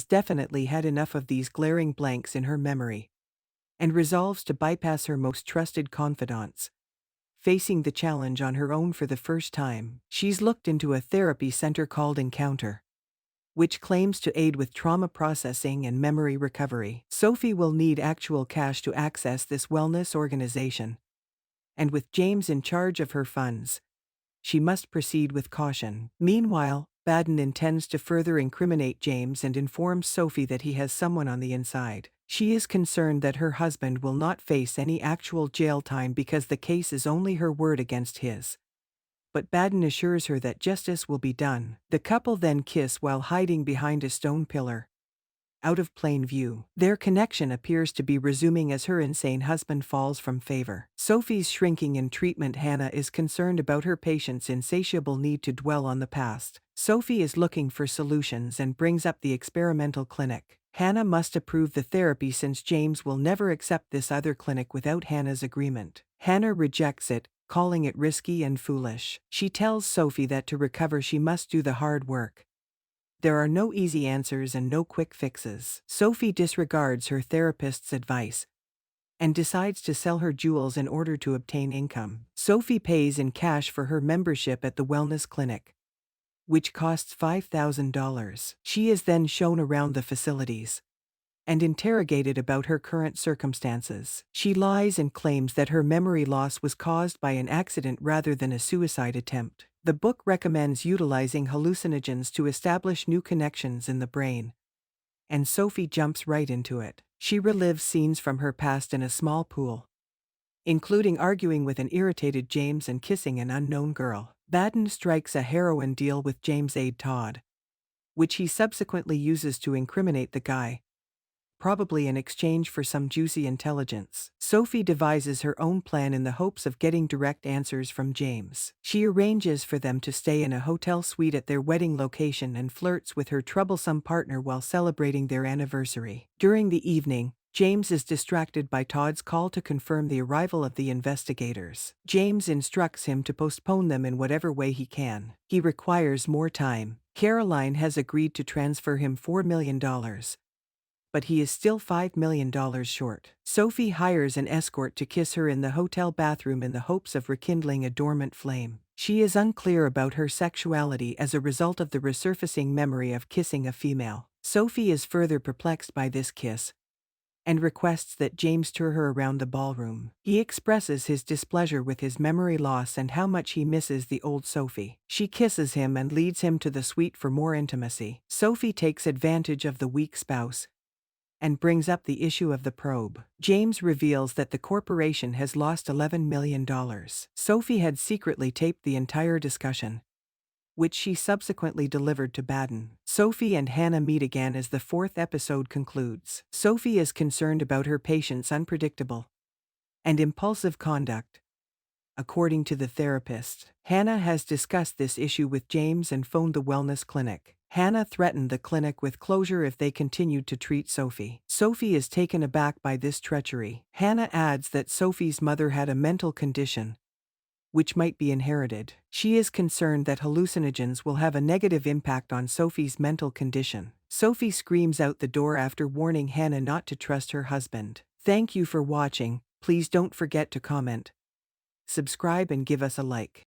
definitely had enough of these glaring blanks in her memory, and resolves to bypass her most trusted confidants. Facing the challenge on her own for the first time, she's looked into a therapy center called Encounter, which claims to aid with trauma processing and memory recovery. Sophie will need actual cash to access this wellness organization, and with James in charge of her funds, she must proceed with caution. Meanwhile, Baden intends to further incriminate James and informs Sophie that he has someone on the inside. She is concerned that her husband will not face any actual jail time because the case is only her word against his. But Baden assures her that justice will be done. The couple then kiss while hiding behind a stone pillar, out of plain view. Their connection appears to be resuming as her insane husband falls from favor. Sophie's shrinking in treatment. Hannah is concerned about her patient's insatiable need to dwell on the past. Sophie is looking for solutions and brings up the experimental clinic. Hannah must approve the therapy since James will never accept this other clinic without Hannah's agreement. Hannah rejects it, calling it risky and foolish. She tells Sophie that to recover she must do the hard work. There are no easy answers and no quick fixes. Sophie disregards her therapist's advice and decides to sell her jewels in order to obtain income. Sophie pays in cash for her membership at the wellness clinic, which costs $5,000. She is then shown around the facilities and interrogated about her current circumstances. She lies and claims that her memory loss was caused by an accident rather than a suicide attempt. The book recommends utilizing hallucinogens to establish new connections in the brain, and Sophie jumps right into it. She relives scenes from her past in a small pool, including arguing with an irritated James and kissing an unknown girl. Baden strikes a heroin deal with James' aide Todd, which he subsequently uses to incriminate the guy, probably in exchange for some juicy intelligence. Sophie devises her own plan in the hopes of getting direct answers from James. She arranges for them to stay in a hotel suite at their wedding location and flirts with her troublesome partner while celebrating their anniversary. During the evening, James is distracted by Todd's call to confirm the arrival of the investigators. James instructs him to postpone them in whatever way he can. He requires more time. Caroline has agreed to transfer him $4 million. But he is still $5 million short. Sophie hires an escort to kiss her in the hotel bathroom in the hopes of rekindling a dormant flame. She is unclear about her sexuality as a result of the resurfacing memory of kissing a female. Sophie is further perplexed by this kiss and requests that James tour her around the ballroom. He expresses his displeasure with his memory loss and how much he misses the old Sophie. She kisses him and leads him to the suite for more intimacy. Sophie takes advantage of the weak spouse and brings up the issue of the probe. James reveals that the corporation has lost $11 million. Sophie had secretly taped the entire discussion, which she subsequently delivered to Baden. Sophie and Hannah meet again as the fourth episode concludes. Sophie is concerned about her patient's unpredictable and impulsive conduct. According to the therapist, Hannah has discussed this issue with James and phoned the wellness clinic. Hannah threatened the clinic with closure if they continued to treat Sophie. Sophie is taken aback by this treachery. Hannah adds that Sophie's mother had a mental condition, which might be inherited. She is concerned that hallucinogens will have a negative impact on Sophie's mental condition. Sophie screams out the door after warning Hannah not to trust her husband. Thank you for watching. Please don't forget to comment, subscribe and give us a like.